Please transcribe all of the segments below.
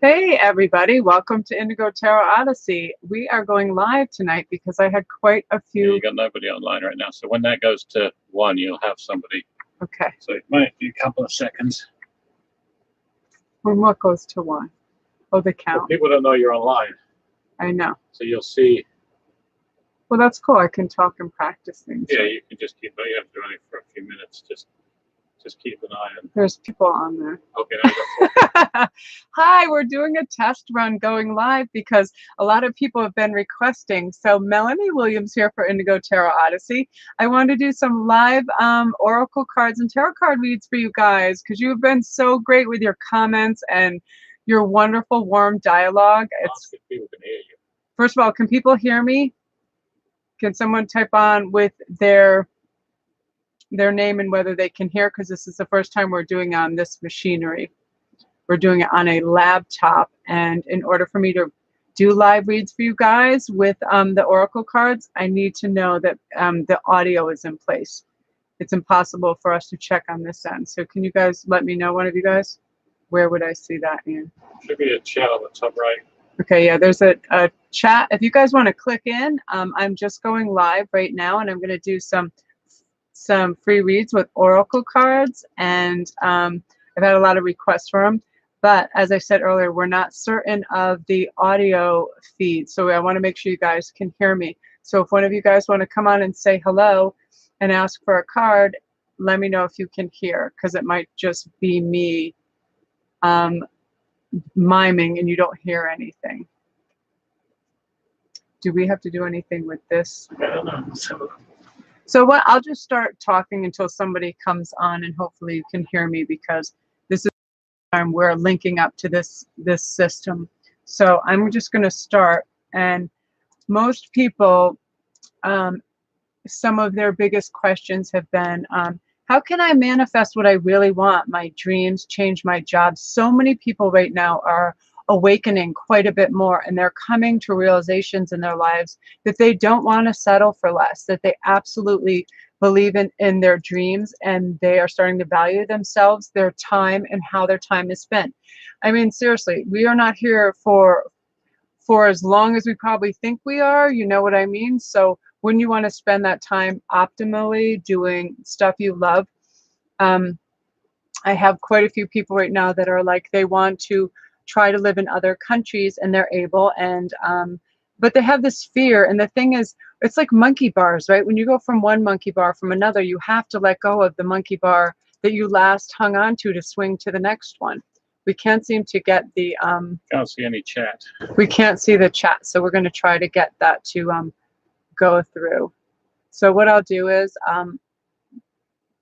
Hey everybody, welcome to Indigo Tarot Odyssey. We are going live tonight because I had quite a Yeah, few. you got nobody online right now. So when that goes to 1, you'll have somebody. Okay, So it might be a couple of seconds. when what goes to one? Oh, the But count. people don't know you're online. I know. So you'll see. Well, that's cool. I can talk and practice things. Yeah, you can just keep. You have to do it for a few minutes. Just keep an eye on. There's people on there. Okay, now you got Hi, we're doing a test run going live because a lot of people have been requesting. So Melanie Williams here for Indigo Tarot Odyssey. I want to do some live oracle cards and tarot card reads for you guys because you have been so great with your comments and your wonderful warm dialogue. ask if people can hear you. First of all, can people hear me? Can someone type on with their name and whether they can hear, because this is the first time we're doing on this machinery. We're doing it on a laptop, and in order for me to do live reads for you guys with the oracle cards, I need to know that the audio is in place. It's impossible for us to check on this end. So can you guys let me know, one of you guys? Where would I see that in? Should be a chat on the top right. Okay, yeah, there's a chat. If you guys want to click in, I'm just going live right now, and I'm going to do some free reads with oracle cards, and I've had a lot of requests for them. But as I said earlier, we're not certain of the audio feed, so I want to make sure you guys can hear me. So if one of you guys want to come on and say hello and ask for a card, let me know if you can hear, because it might just be me miming and you don't hear anything. Do we have to do anything with this? I don't know. So what? I'll just start talking until somebody comes on, and hopefully you can hear me, because this is the time we're linking up to this system. So I'm just going to start, and most people, some of their biggest questions have been, how can I manifest what I really want? My dreams, change my job. So many people right now are awakening quite a bit more, and they're coming to realizations in their lives that they don't want to settle for less, that they absolutely believe in their dreams, and they are starting to value themselves, their time, and how their time is spent. I mean, seriously, we are not here for as long as we probably think we are, you know what I mean? So wouldn't you want to spend that time optimally doing stuff you love? I have quite a few people right now that are like, they want to try to live in other countries, and they're able, and but they have this fear. And the thing is, it's like monkey bars, right? When you go from one monkey bar from another, you have to let go of the monkey bar that you last hung on to swing to the next one. We can't seem to get the Can't see any chat. we can't see the chat, so we're going to try to get that to go through. So what I'll do is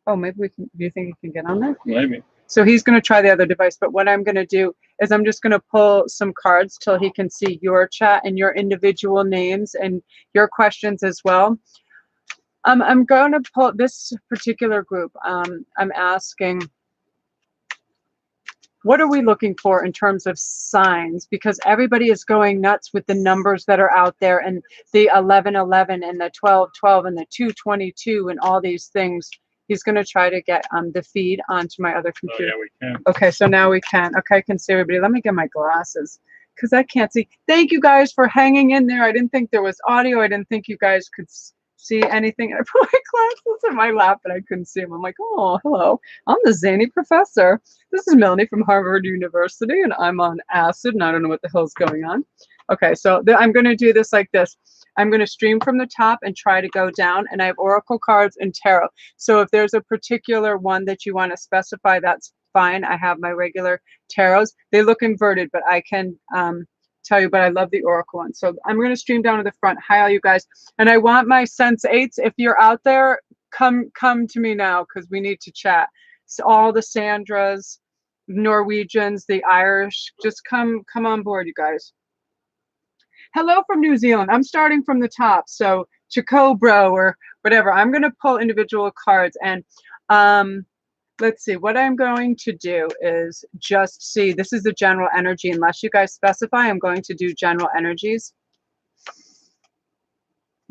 oh, maybe we can. Do you think you can get on there? Maybe. So he's going to try the other device, but what I'm going to do is I'm just going to pull some cards till he can see your chat and your individual names and your questions as well. I'm going to pull this particular group. I'm asking, what are we looking for in terms of signs? Because everybody is going nuts with the numbers that are out there, and the 1111 and the 1212 and the 222 and all these things. He's going to try to get the feed onto my other computer. Oh, yeah, we can. Okay, so now we can. Okay, I can see everybody. Let me get my glasses, because I can't see. Thank you guys for hanging in there. I didn't think there was audio. I didn't think you guys could see anything. I put my glasses in my lap and I couldn't see them. I'm like, oh, hello. I'm the zany professor. This is Melanie from Harvard University, and I'm on acid, and I don't know what the hell's going on. Okay, so I'm going to do this like this. I'm going to stream from the top and try to go down, and I have oracle cards and tarot. So if there's a particular one that you want to specify, that's fine. I have my regular tarots. They look inverted, but I can tell you, but I love the oracle one. So I'm going to stream down to the front. Hi, all you guys. And I want my sense-8s. If you're out there, come to me now, because we need to chat. So all the Sandras, Norwegians, the Irish, just come on board, you guys. Hello from New Zealand. I'm starting from the top, so Chacobro or whatever. I'm going to pull individual cards, and let's see. What I'm going to do is just see. This is the general energy. Unless you guys specify, I'm going to do general energies.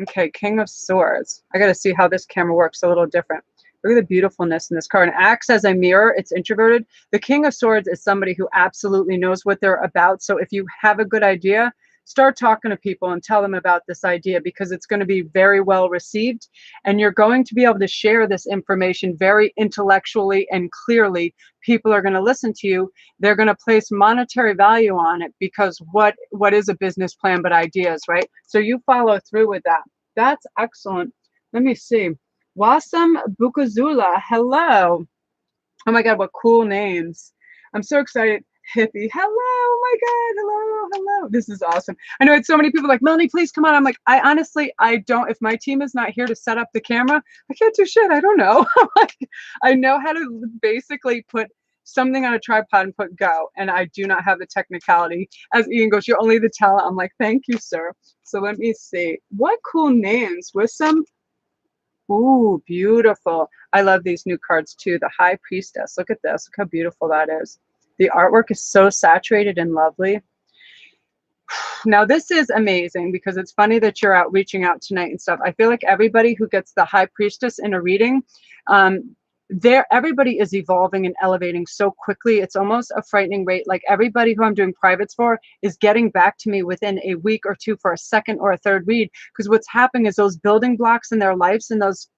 Okay, King of Swords. I got to see how this camera works. A little different. Look at the beautifulness in this card. And acts as a mirror. It's introverted. The King of Swords is somebody who absolutely knows what they're about. So if you have a good idea, start talking to people and tell them about this idea, because it's going to be very well received. And you're going to be able to share this information very intellectually and clearly. People are going to listen to you. They're going to place monetary value on it, because what is a business plan but ideas, right? So you follow through with that. That's excellent. Let me see. Wasam Bukazula, hello. Oh my God, what cool names. I'm so excited. Hippie, hello, oh my God, hello, hello. This is awesome. I know it's so many people like, Melanie, please come on. I'm like, I honestly, I don't, if my team is not here to set up the camera, I can't do shit. I don't know. I know how to basically put something on a tripod and put go, and I do not have the technicality. As Ian goes, you're only the talent. I'm like, thank you, sir. So let me see. What cool names with some. Ooh, beautiful. I love these new cards too. The High Priestess. Look at this. Look how beautiful that is. The artwork is so saturated and lovely. Now, this is amazing, because it's funny that you're out reaching out tonight and stuff. I feel like everybody who gets the High Priestess in a reading, everybody is evolving and elevating so quickly. It's almost a frightening rate. Like, everybody who I'm doing privates for is getting back to me within a week or two for a second or a third read, because what's happening is those building blocks in their lives and those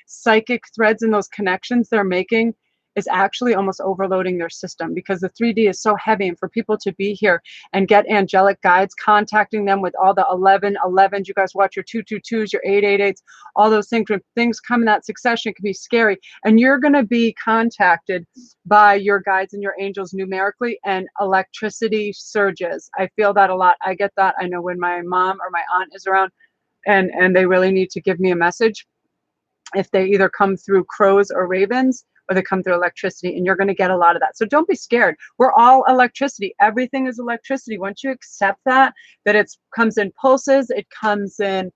psychic threads and those connections they're making is actually almost overloading their system, because the 3D is so heavy. And for people to be here and get angelic guides contacting them with all the 1111s, you guys watch your 222s, your 888s, all those things, when things come in that succession, it can be scary. And you're going to be contacted by your guides and your angels numerically, and electricity surges. I feel that a lot. I get that. I know when my mom or my aunt is around and they really need to give me a message, if they either come through crows or ravens, or they come through electricity, and you're going to get a lot of that. So don't be scared. We're all electricity. Everything is electricity. Once you accept that it comes in pulses, it comes in,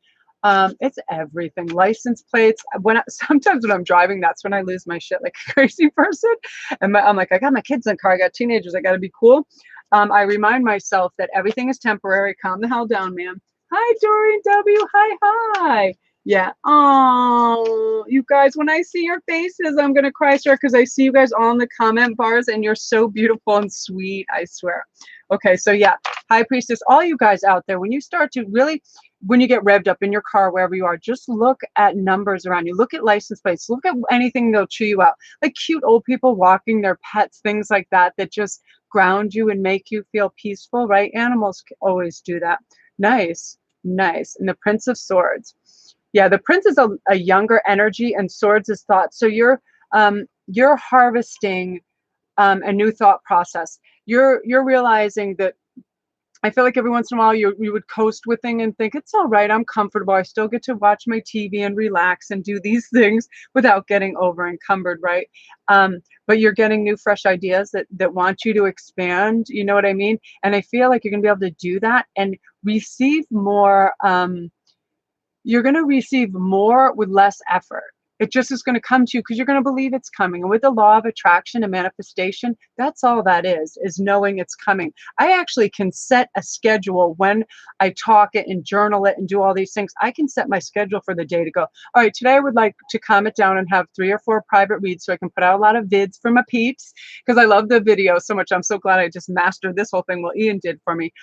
it's everything. License plates. Sometimes when I'm driving, that's when I lose my shit like a crazy person. And I'm like, I got my kids in the car. I got teenagers. I got to be cool. I remind myself that everything is temporary. Calm the hell down, man. Hi, Dorian W. Hi, hi. Yeah. Oh, you guys, when I see your faces, I'm going to cry, sir, because I see you guys all in the comment bars, and you're so beautiful and sweet, I swear. Okay, so yeah, High Priestess, all you guys out there, when you start to really, when you get revved up in your car, wherever you are, just look at numbers around you. Look at license plates. Look at anything that'll chew you out. Like cute old people walking their pets, things like that, that just ground you and make you feel peaceful, right? Animals always do that. Nice, nice. And the Prince of Swords. Yeah, the Prince is a younger energy, and Swords is thought. So you're harvesting a new thought process. You're realizing that, I feel like every once in a while you would coast with things and think, it's all right, I'm comfortable. I still get to watch my TV and relax and do these things without getting over encumbered, right? But you're getting new, fresh ideas that want you to expand. You know what I mean? And I feel like you're going to be able to do that and receive more. You're going to receive more with less effort. It just is going to come to you because you're going to believe it's coming. And with the law of attraction and manifestation, that's all that is knowing it's coming. I actually can set a schedule when I talk it and journal it and do all these things. I can set my schedule for the day to go, all right, today I would like to calm it down and have 3 or 4 private reads so I can put out a lot of vids for my peeps, because I love the video so much. I'm so glad I just mastered this whole thing. Well, Ian did for me.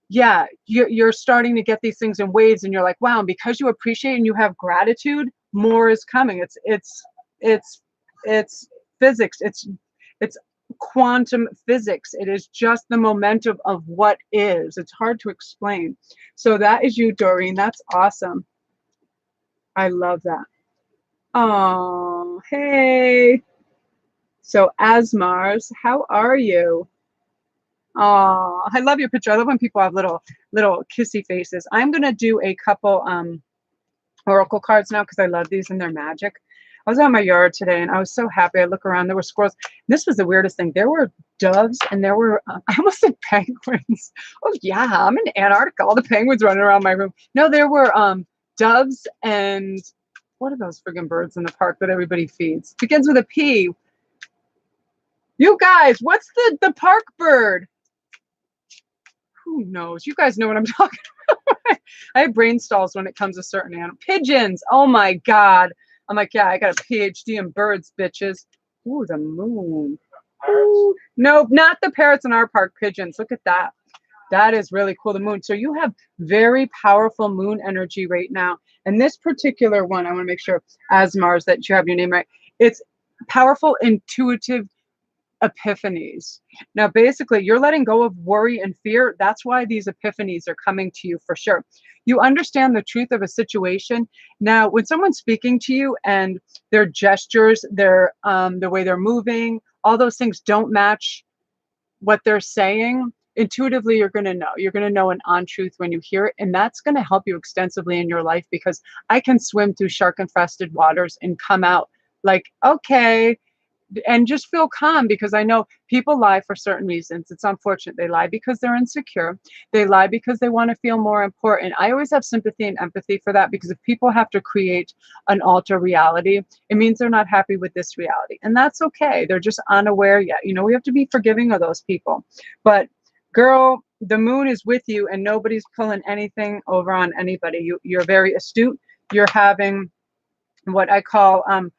Yeah, you're starting to get these things in waves, and you're like, wow, and because you appreciate and you have gratitude, more is coming. It's physics. It's quantum physics. It is just the momentum of what is. It's hard to explain. So that is you, Doreen. That's awesome. I love that. Oh, hey. So Asmars, how are you? Oh, I love your picture. I love when people have little kissy faces. I'm gonna do a couple oracle cards now because I love these and they're magic. I was out in my yard today and I was so happy. I look around, there were squirrels. This was the weirdest thing. There were doves and there were, I almost said penguins. Oh yeah, I'm in Antarctica. All the penguins running around my room. No, there were doves and what are those friggin' birds in the park that everybody feeds? Begins with a P. You guys, what's the park bird? Who knows? You guys know what I'm talking about. I have brain stalls when it comes to certain animals. Pigeons. Oh my God. I'm like, yeah, I got a PhD in birds, bitches. Ooh, the moon. Ooh. Nope, not the parrots in our park, pigeons. Look at that. That is really cool, the moon. So you have very powerful moon energy right now. And this particular one, I want to make sure, Asmars, that you have your name right. It's powerful, intuitive epiphanies. Now, basically, you're letting go of worry and fear. That's why these epiphanies are coming to you for sure. You understand the truth of a situation. Now, when someone's speaking to you and their gestures, the way they're moving, all those things don't match what they're saying, intuitively you're going to know. You're going to know an untruth when you hear it, and that's going to help you extensively in your life, because I can swim through shark infested waters and come out like, okay, and just feel calm, because I know people lie for certain reasons. It's unfortunate. They lie because they're insecure. They lie because they want to feel more important. I always have sympathy and empathy for that, because if people have to create an alter reality, it means they're not happy with this reality. And that's okay. They're just unaware yet. You know, we have to be forgiving of those people. But girl, the moon is with you, and nobody's pulling anything over on anybody. You're very astute. You're having what I call them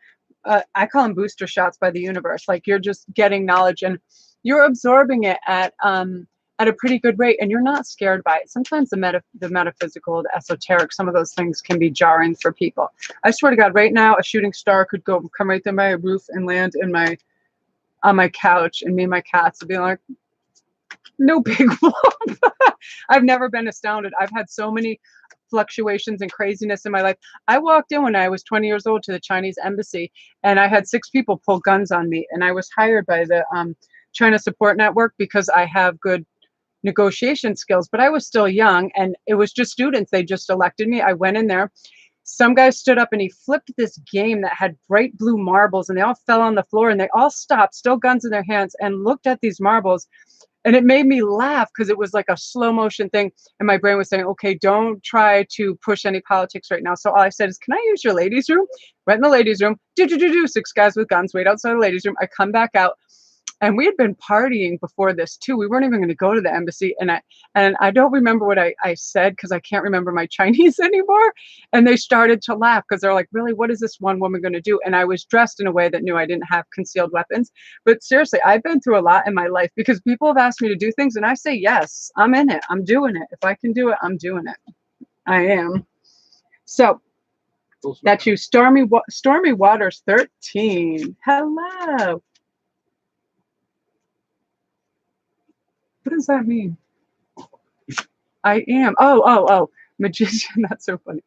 booster shots by the universe. Like, you're just getting knowledge and you're absorbing it at a pretty good rate, and you're not scared by it. Sometimes the metaphysical, the esoteric, some of those things can be jarring for people. I swear to God, right now, a shooting star could come right through my roof and land on my couch, and me and my cats would be like, no big whoop. I've never been astounded. I've had so many fluctuations and craziness in my life. I walked in when I was 20 years old to the Chinese embassy, and I had 6 people pull guns on me, and I was hired by the China Support Network because I have good negotiation skills, but I was still young, and it was just students. They just elected me. I went in there. Some guy stood up and he flipped this game that had bright blue marbles, and they all fell on the floor, and they all stopped, still guns in their hands, and looked at these marbles. And it made me laugh, because it was like a slow motion thing. And my brain was saying, okay, don't try to push any politics right now. So all I said is, can I use your ladies' room? Went in the ladies' room, 6 guys with guns, wait outside the ladies' room. I come back out. And we had been partying before this too. We weren't even going to go to the embassy. And I don't remember what I said, because I can't remember my Chinese anymore. And they started to laugh, because they're like, really, what is this one woman going to do? And I was dressed in a way that knew I didn't have concealed weapons. But seriously, I've been through a lot in my life, because people have asked me to do things, and I say, yes, I'm in it. I'm doing it. If I can do it, I'm doing it. I am. So that's you. Stormy Waters 13. Hello. What does that mean? I am. Oh. Magician. That's so funny.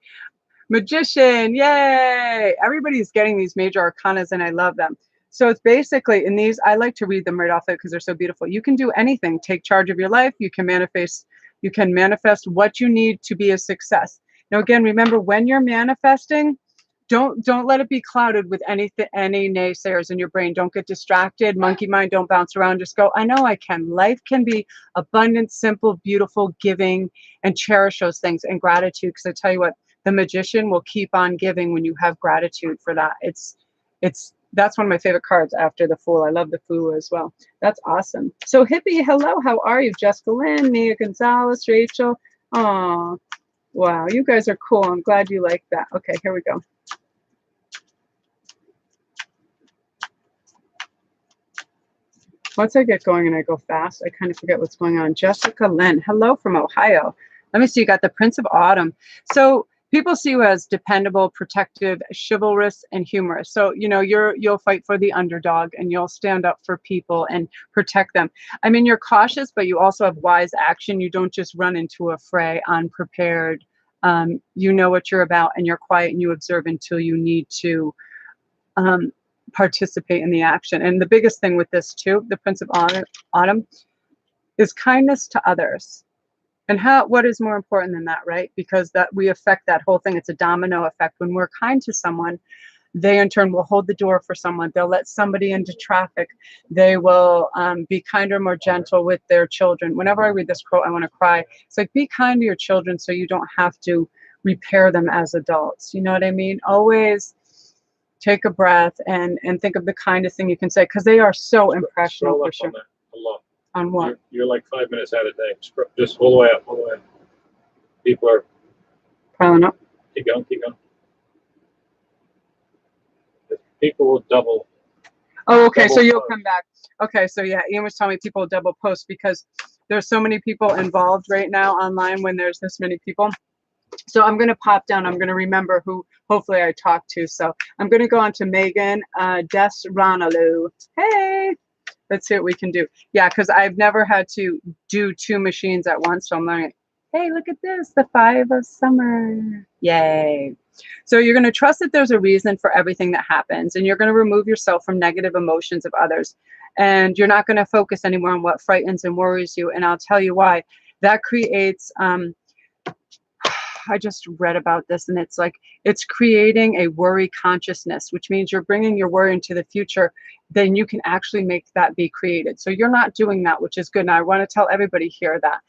Magician. Yay. Everybody's getting these major arcanas, and I love them. So it's basically, in these, I like to read them right off it, because they're so beautiful. You can do anything. Take charge of your life. You can manifest what you need to be a success. Now, again, remember, when you're manifesting, don't let it be clouded with any naysayers in your brain. Don't get distracted. Monkey mind, don't bounce around. Just go, I know I can. Life can be abundant, simple, beautiful, giving, and cherish those things, and gratitude. Because I tell you what, the magician will keep on giving when you have gratitude for that. That's one of my favorite cards after the Fool. I love the Fool as well. That's awesome. So Hippie, hello, how are you? Jessica Lynn, Mia Gonzalez, Rachel. Aw, wow, you guys are cool. I'm glad you like that. Okay, here we go. Once I get going and I go fast, I kind of forget what's going on. Jessica Lynn, hello from Ohio. Let me see, you got the Prince of Autumn. So people see you as dependable, protective, chivalrous, and humorous. So, you know, you'll fight for the underdog, and you'll stand up for people and protect them. I mean, you're cautious, but you also have wise action. You don't just run into a fray unprepared. You know what you're about, and you're quiet, and you observe until you need to participate in the action. And the biggest thing with this too, the Prince of Autumn, is kindness to others. And what is more important than that, right? Because that we affect that whole thing. It's a domino effect. When we're kind to someone, they in turn will hold the door for someone. They'll let somebody into traffic. They will be kinder, more gentle with their children. Whenever I read this quote, I want to cry. It's like, be kind to your children so you don't have to repair them as adults. You know what I mean? Always take a breath and think of the kindest thing you can say, because they are so impressionable for sure. On what? You're like 5 minutes out of day. Just all the way up, all the way up. People are piling up. Keep going, keep going. People will double. Oh, okay. So Double you'll post. come back. Okay. So yeah, Ian was telling me people double post because there's so many people involved right now online when there's this many people. So I'm going to pop down. I'm going to remember who hopefully I talked to. So I'm going to go on to Megan Desranalu. Hey, let's see what we can do. Yeah, because I've never had to do two machines at once. So I'm like, hey, look at this, the 5 of summer. Yay. So you're going to trust that there's a reason for everything that happens, and you're going to remove yourself from negative emotions of others. And you're not going to focus anymore on what frightens and worries you. And I'll tell you why. That creates I just read about this, and it's like it's creating a worry consciousness, which means you're bringing your worry into the future. Then you can actually make that be created. So you're not doing that, which is good. And I want to tell everybody here that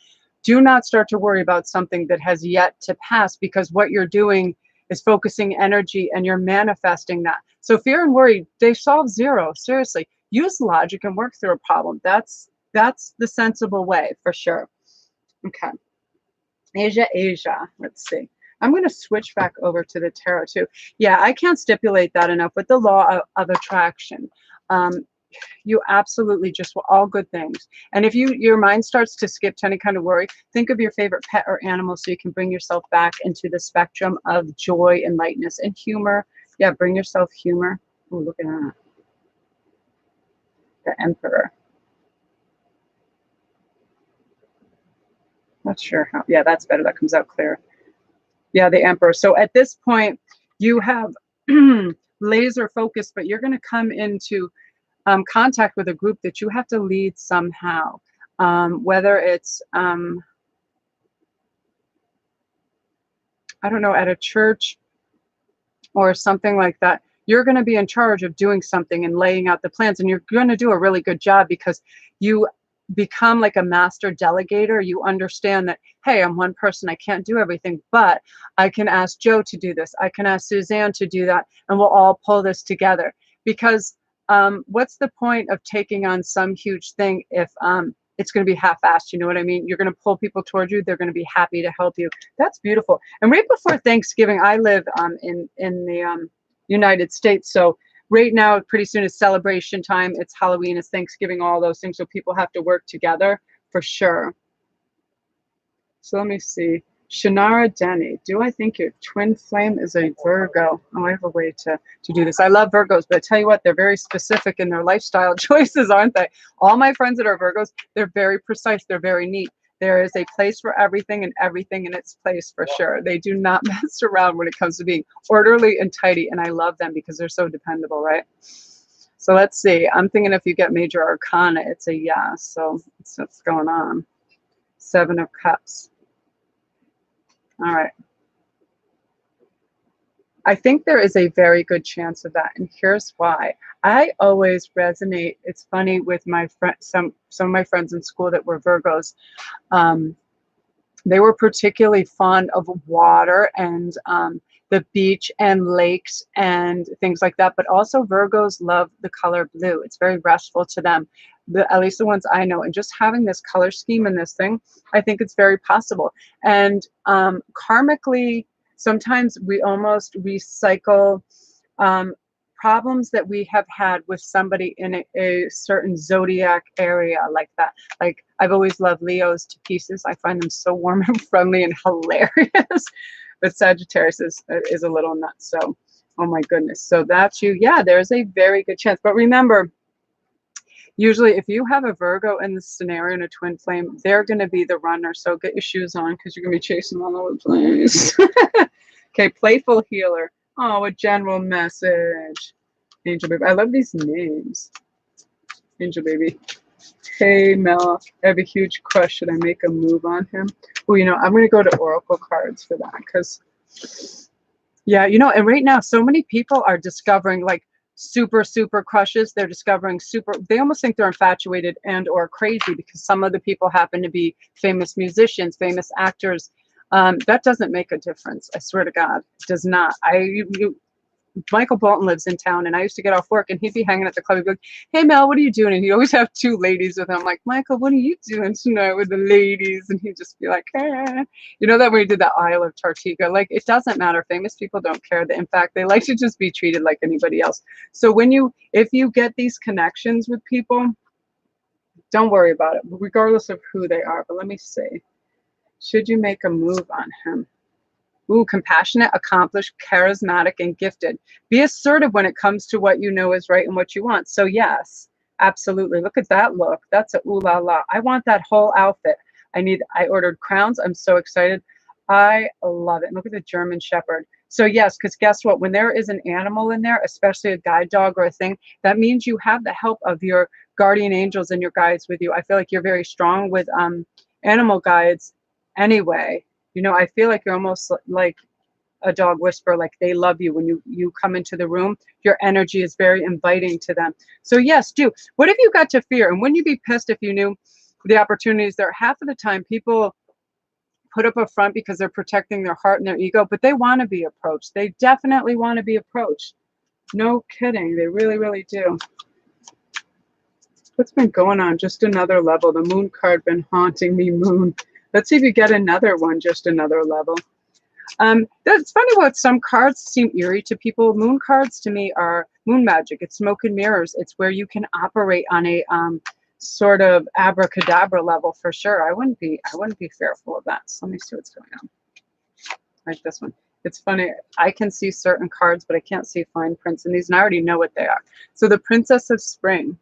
do not start to worry about something that has yet to pass, because what you're doing is focusing energy and you're manifesting that. So fear and worry, they solve zero. Seriously, use logic and work through a problem. That's the sensible way for sure. Okay. Asia. Let's see. I'm going to switch back over to the tarot too. Yeah, I can't stipulate that enough with the law of attraction. You absolutely just all good things. And if your mind starts to skip to any kind of worry, think of your favorite pet or animal so you can bring yourself back into the spectrum of joy and lightness and humor. Yeah, bring yourself humor. Oh, look at that. The Emperor. Not sure how. Yeah, that's better. That comes out clear. Yeah, the Emperor. So at this point, you have laser focus, but you're going to come into contact with a group that you have to lead somehow. Whether it's, I don't know, at a church or something like that. You're going to be in charge of doing something and laying out the plans, and you're going to do a really good job because you become like a master delegator. You understand that, hey, I'm one person, I can't do everything, but I can ask Joe to do this, I can ask Suzanne to do that, and we'll all pull this together. Because what's the point of taking on some huge thing if it's going to be half-assed? You know what I mean? You're going to pull people towards you, they're going to be happy to help you. That's beautiful. And right before Thanksgiving, I live in the United States, so right now, pretty soon is celebration time. It's Halloween, it's Thanksgiving, all those things. So people have to work together for sure. So let me see. Shannara Denny, do I think your twin flame is a Virgo? Oh, I have a way to do this. I love Virgos, but I tell you what, they're very specific in their lifestyle choices, aren't they? All my friends that are Virgos, they're very precise. They're very neat. There is a place for everything and everything in its place for sure. They do not mess around when it comes to being orderly and tidy. And I love them because they're so dependable, right? So let's see. I'm thinking if you get major arcana, it's a yes. So that's what's going on. 7 of Cups. All right. I think there is a very good chance of that, and here's why. I always resonate. It's funny with my friend, some of my friends in school that were Virgos. They were particularly fond of water and the beach and lakes and things like that. But also Virgos love the color blue. It's very restful to them, at least the ones I know. And just having this color scheme in this thing, I think it's very possible. And karmically, sometimes we almost recycle problems that we have had with somebody in a certain zodiac area like that. Like, I've always loved Leos to pieces. I find them so warm and friendly and hilarious. But Sagittarius is a little nuts. So, oh my goodness. So that's you. Yeah, there's a very good chance. But remember, usually if you have a Virgo in this scenario in a twin flame, they're going to be the runner. So get your shoes on because you're going to be chasing all over the place. Okay, playful healer. Oh, a general message. Angel baby. I love these names. Angel baby. Hey, Mel. I have a huge crush. Should I make a move on him? Oh, you know, I'm going to go to Oracle cards for that because, yeah, you know, and right now, so many people are discovering like super crushes. They're discovering they almost think they're infatuated and or crazy because some of the people happen to be famous musicians, famous actors. That doesn't make a difference. I swear to God, it does not. Michael Bolton lives in town, and I used to get off work, and he'd be hanging at the club. He'd be like, "Hey Mel, what are you doing?" And he'd always have two ladies with him. I'm like, "Michael, what are you doing tonight with the ladies?" And he'd just be like, "Eh." You know that when he did that Isle of Tartega, like it doesn't matter. Famous people don't care. In fact, they like to just be treated like anybody else. So if you get these connections with people, don't worry about it, regardless of who they are. But let me see. Should you make a move on him? Ooh, compassionate, accomplished, charismatic, and gifted. Be assertive when it comes to what you know is right and what you want. So yes, absolutely. Look at that look. That's a ooh la la. I want that whole outfit. I ordered crowns. I'm so excited. I love it. Look at the German Shepherd. So yes, because guess what? When there is an animal in there, especially a guide dog or a thing, that means you have the help of your guardian angels and your guides with you. I feel like you're very strong with animal guides anyway. You know, I feel like you're almost like a dog whisperer, like they love you when you come into the room. Your energy is very inviting to them. So yes, do. What have you got to fear? And wouldn't you be pissed if you knew the opportunities there? Half of the time people put up a front because they're protecting their heart and their ego, but they want to be approached. They definitely want to be approached. No kidding. They really, really do. What's been going on? Just another level. The moon card been haunting me, moon. Let's see if you get another one, just another level. That's funny what some cards seem eerie to people. Moon cards to me are moon magic. It's smoke and mirrors. It's where you can operate on a sort of abracadabra level for sure. I wouldn't be fearful of that. So let me see what's going on. Like this one. It's funny. I can see certain cards, but I can't see fine prints in these, and I already know what they are. So the Princess of Spring.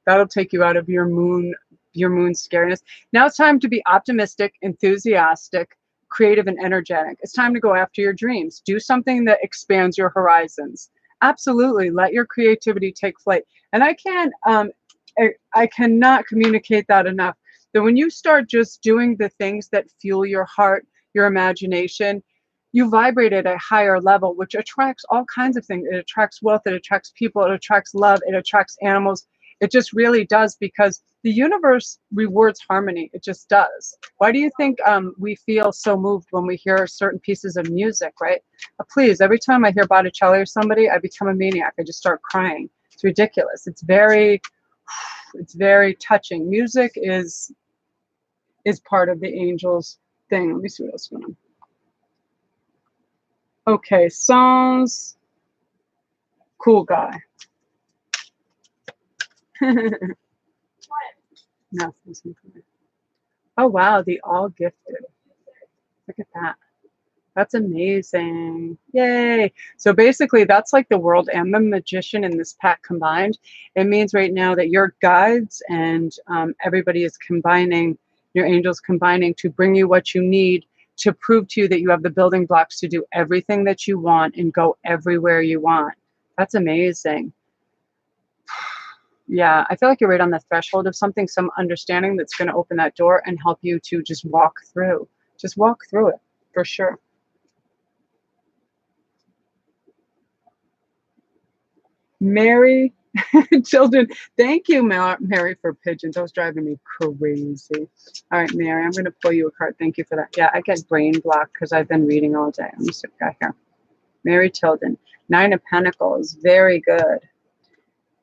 That'll take you out of your moon scariness. Now it's time to be optimistic, enthusiastic, creative, and energetic. It's time to go after your dreams. Do something that expands your horizons. Absolutely. Let your creativity take flight. And I cannot communicate that enough. That when you start just doing the things that fuel your heart, your imagination, you vibrate at a higher level, which attracts all kinds of things. It attracts wealth, it attracts people, it attracts love, it attracts animals. It just really does, because the universe rewards harmony. It just does. Why do you think we feel so moved when we hear certain pieces of music, right? Please, every time I hear Botticelli or somebody, I become a maniac. I just start crying. It's ridiculous. It's very touching. Music is part of the angels thing. Let me see what else is going on. Okay, songs. Cool guy. No, oh wow, the all gifted. Look at that. That's amazing. Yay. So basically that's like the world and the magician in this pack combined. It means right now that your guides and everybody is combining, your angels combining to bring you what you need to prove to you that you have the building blocks to do everything that you want and go everywhere you want. That's amazing. Yeah, I feel like you're right on the threshold of something, some understanding that's going to open that door and help you to just walk through. Just walk through it, for sure. Mary, children, thank you, Mary, for pigeons. That was driving me crazy. All right, Mary, I'm going to pull you a card. Thank you for that. Yeah, I get brain block because I've been reading all day. Let me see what I got here. Mary Tilden, 9 of Pentacles, very good.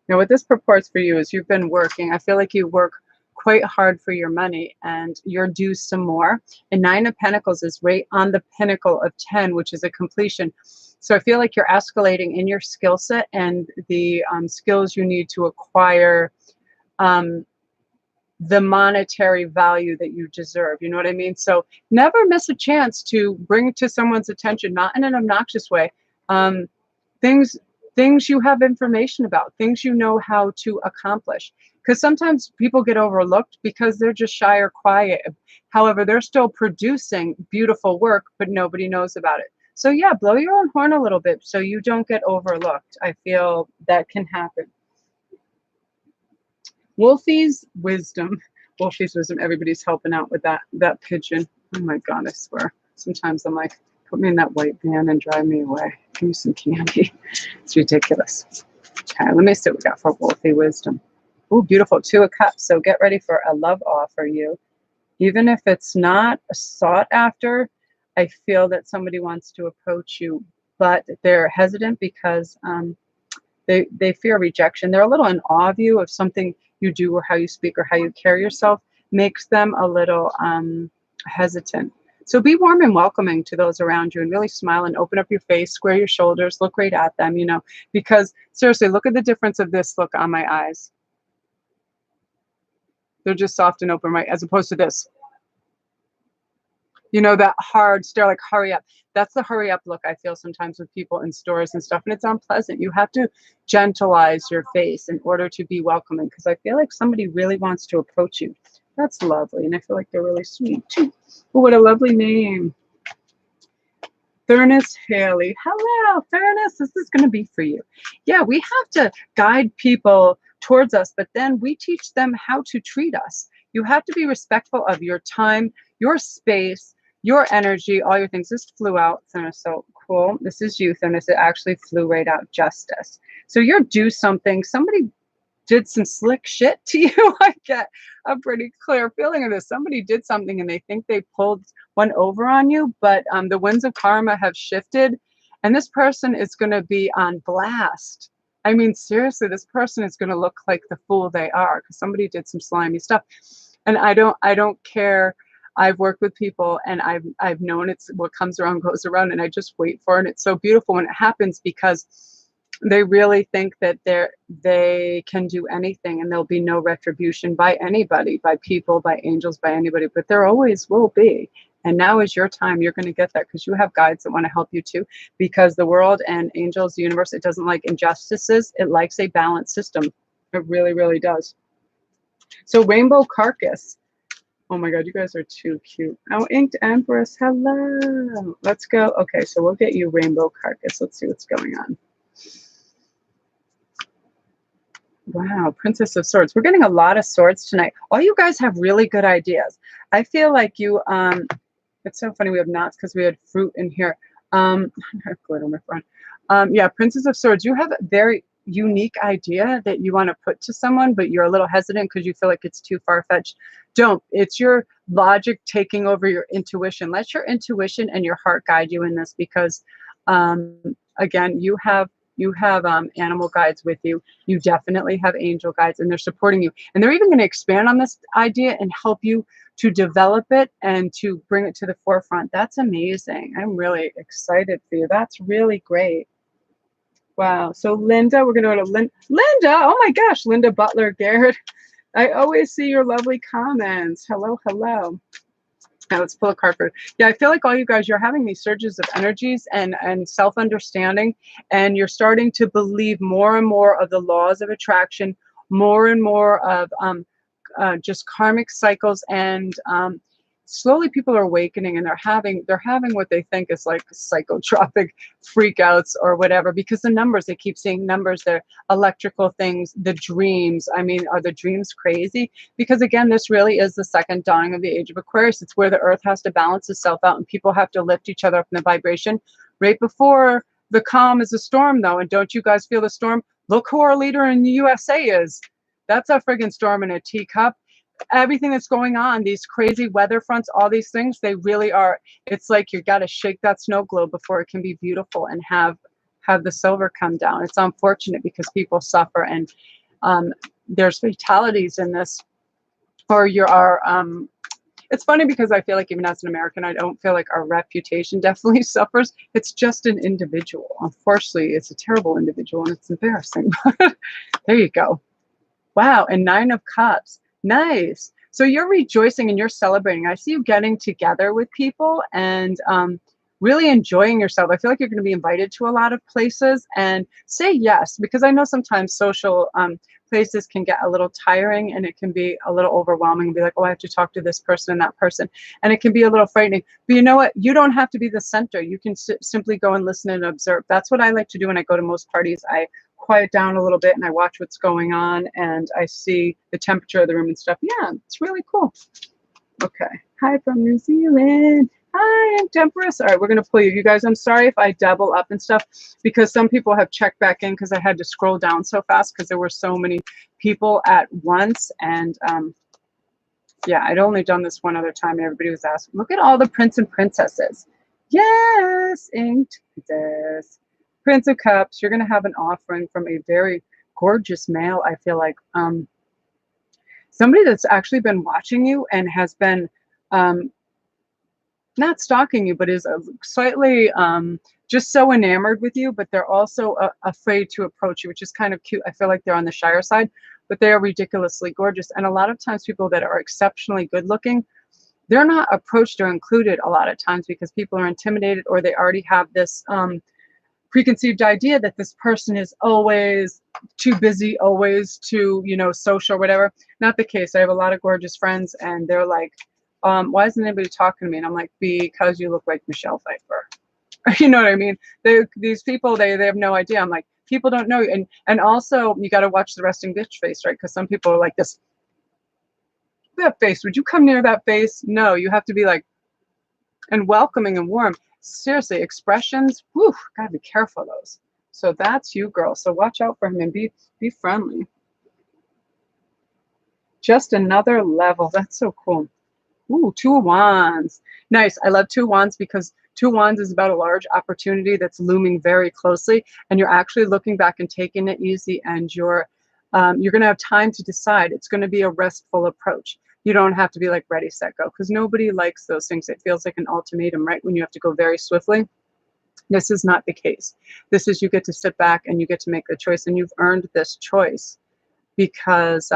Now, what this purports for you is you've been working. I feel like you work quite hard for your money and you're due some more. And 9 of Pentacles is right on the pinnacle of 10, which is a completion. So I feel like you're escalating in your skill set and the skills you need to acquire the monetary value that you deserve. You know what I mean? So never miss a chance to bring to someone's attention, not in an obnoxious way, things you have information about, things you know how to accomplish. Because sometimes people get overlooked because they're just shy or quiet. However, they're still producing beautiful work, but nobody knows about it. So yeah, blow your own horn a little bit so you don't get overlooked. I feel that can happen. Wolfie's wisdom. Wolfie's wisdom. Everybody's helping out with that pigeon. Oh my God, I swear. Sometimes I'm like, put me in that white van and drive me away. Give me some candy. It's ridiculous. Okay, let me see what we got for Wolfie wisdom. Oh, beautiful. 2 of Cups. So get ready for a love offer, you. Even if it's not sought after, I feel that somebody wants to approach you but they're hesitant because they fear rejection. They're a little in awe of you, of something you do or how you speak or how you carry yourself makes them a little hesitant. So be warm and welcoming to those around you and really smile and open up your face, square your shoulders, look right at them, you know, because seriously, look at the difference of this look on my eyes. They're just soft and open, right? As opposed to this. You know, that hard stare, like hurry up. That's the hurry up look I feel sometimes with people in stores and stuff. And it's unpleasant. You have to gentleize your face in order to be welcoming, because I feel like somebody really wants to approach you. That's lovely. And I feel like they're really sweet too. Oh, what a lovely name. Furnace Haley. Hello, Furnace. This is going to be for you. Yeah, we have to guide people towards us, but then we teach them how to treat us. You have to be respectful of your time, your space, your energy, all your things. This flew out, Furnace. So cool. This is you, Furnace. It actually flew right out. Justice. So you're due something. Somebody did some slick shit to you. I get a pretty clear feeling of this. Somebody did something and they think they pulled one over on you, but the winds of karma have shifted, and this person is going to be on blast. I mean, seriously, this person is going to look like the fool they are because somebody did some slimy stuff. And I don't care. I've worked with people and I've known it's what comes around goes around, and I just wait for it. And it's so beautiful when it happens because they really think that they can do anything and there'll be no retribution by anybody, by people, by angels, by anybody, but there always will be. And now is your time. You're going to get that because you have guides that want to help you too, because the world and angels, the universe, it doesn't like injustices. It likes a balanced system. It really, really does. So Rainbow Carcass. Oh my God, you guys are too cute. Oh, Inked Empress, hello. Let's go. Okay, so we'll get you Rainbow Carcass. Let's see what's going on. Wow, Princess of Swords. We're getting a lot of swords tonight. All you guys have really good ideas. I feel like you, it's so funny we have knots because we had fruit in here. I have glitter on my front. Yeah, Princess of Swords, you have a very unique idea that you want to put to someone, but you're a little hesitant because you feel like it's too far-fetched. Don't. It's your logic taking over your intuition. Let your intuition and your heart guide you in this because, again, you have animal guides with you. You definitely have angel guides, and they're supporting you. And they're even going to expand on this idea and help you to develop it and to bring it to the forefront. That's amazing. I'm really excited for you. That's really great. Wow. So Linda, we're going to go to Linda. Oh my gosh, Linda Butler Garrett. I always see your lovely comments. Hello, hello. Oh, it's full of cardboard. Yeah, I feel like all you guys, you're having these surges of energies and self-understanding, and you're starting to believe more and more of the laws of attraction, more and more of just karmic cycles, and slowly people are awakening, and they're having what they think is like psychotropic freakouts or whatever, because the numbers, they keep seeing numbers, they're electrical things, the dreams. I mean, are the dreams crazy? Because again, this really is the second dawning of the age of Aquarius. It's where the earth has to balance itself out and people have to lift each other up in the vibration. Right before the calm is a storm though. And don't you guys feel the storm? Look who our leader in the USA is. That's a friggin' storm in a teacup. Everything that's going on, these crazy weather fronts, all these things, they really are. It's like you got to shake that snow globe before it can be beautiful and have the silver come down. It's unfortunate because people suffer, and there's fatalities in this, or it's funny because I feel like even as an American, I don't feel like our reputation definitely suffers. It's just an individual. Unfortunately, it's a terrible individual and it's embarrassing. There you go. Wow. And 9 of Cups. Nice. So you're rejoicing and you're celebrating. I see you getting together with people and really enjoying yourself. I feel like you're going to be invited to a lot of places, and say yes, because I know sometimes social places can get a little tiring and it can be a little overwhelming and be like, oh, I have to talk to this person and that person. And it can be a little frightening. But you know what? You don't have to be the center. You can simply go and listen and observe. That's what I like to do when I go to most parties. I quiet down a little bit and I watch what's going on and I see the temperature of the room and stuff. Yeah, it's really cool. Okay. Hi from New Zealand. Hi, I'm Temperance. All right, we're going to pull you. You guys, I'm sorry if I double up and stuff because some people have checked back in because I had to scroll down so fast because there were so many people at once. And yeah, I'd only done this one other time and everybody was asking, look at all the prince and princesses. Yes, inked. Yes. Prince of Cups, you're going to have an offering from a very gorgeous male, I feel like. Somebody that's actually been watching you and has been um, not stalking you, but is slightly just so enamored with you, but they're also afraid to approach you, which is kind of cute. I feel like they're on the shyer side, but they are ridiculously gorgeous. And a lot of times people that are exceptionally good looking, they're not approached or included a lot of times because people are intimidated or they already have this preconceived idea that this person is always too busy, always too, social or whatever. Not the case. I have a lot of gorgeous friends and they're like, why isn't anybody talking to me? And I'm like, because you look like Michelle Pfeiffer. You know what I mean? These people, they have no idea. I'm like, people don't know you. And also you got to watch the resting bitch face, right? Because some people are like this, that face, would you come near that face? No, you have to be like, and welcoming and warm. Seriously, expressions, whew, gotta be careful of those. So that's you, girl. So watch out for him and be friendly. Just another level. That's so cool. Ooh, Two of Wands. Nice. I love Two of Wands because Two of Wands is about a large opportunity that's looming very closely, and you're actually looking back and taking it easy, and you're going to have time to decide. It's going to be a restful approach. You don't have to be like ready, set, go, because nobody likes those things. It feels like an ultimatum, right? When you have to go very swiftly. This is not the case. This is you get to sit back and you get to make the choice, and you've earned this choice because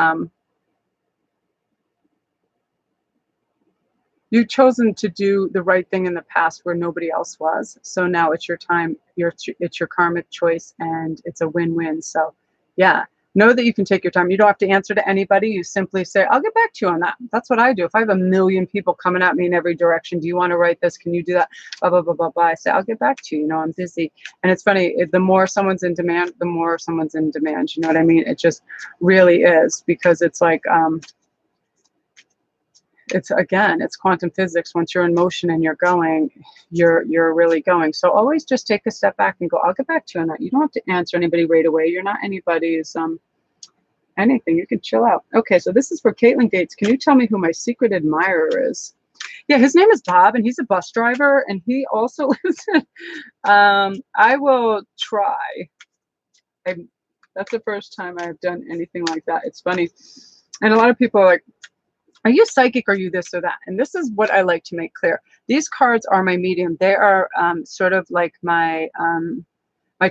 you've chosen to do the right thing in the past where nobody else was. So now it's your time. It's your karmic choice, and it's a win-win. So, yeah, know that you can take your time. You don't have to answer to anybody. You simply say, "I'll get back to you on that." That's what I do. If I have a million people coming at me in every direction, do you want to write this? Can you do that? Blah blah blah blah blah. I say, "I'll get back to you." I'm busy. And it's funny. The more someone's in demand, the more someone's in demand. You know what I mean? It just really is because it's like. It's quantum physics. Once you're in motion and you're going, you're really going. So always just take a step back and go, I'll get back to you on that. You don't have to answer anybody right away. You're not anybody's anything. You can chill out. Okay, so this is for Caitlin Gates. Can you tell me who my secret admirer is? Yeah, his name is Bob, and he's a bus driver, and he also lives in, I will try. That's the first time I've done anything like that. It's funny. And a lot of people are like, are you psychic? Are you this or that? And this is what I like to make clear. These cards are my medium. They are sort of like my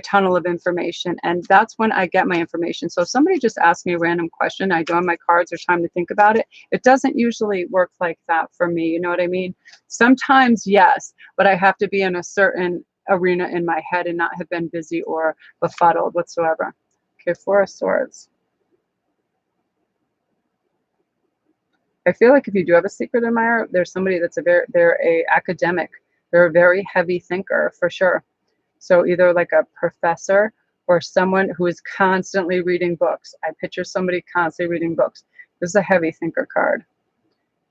tunnel of information, and that's when I get my information. So if somebody just asks me a random question, I go on my cards, there's time to think about it. It doesn't usually work like that for me. You know what I mean? Sometimes yes, but I have to be in a certain arena in my head and not have been busy or befuddled whatsoever. Okay, Four of Swords. I feel like if you do have a secret admirer, there's somebody that's they're a academic. They're a very heavy thinker for sure. So either like a professor or someone who is constantly reading books. I picture somebody constantly reading books. This is a heavy thinker card.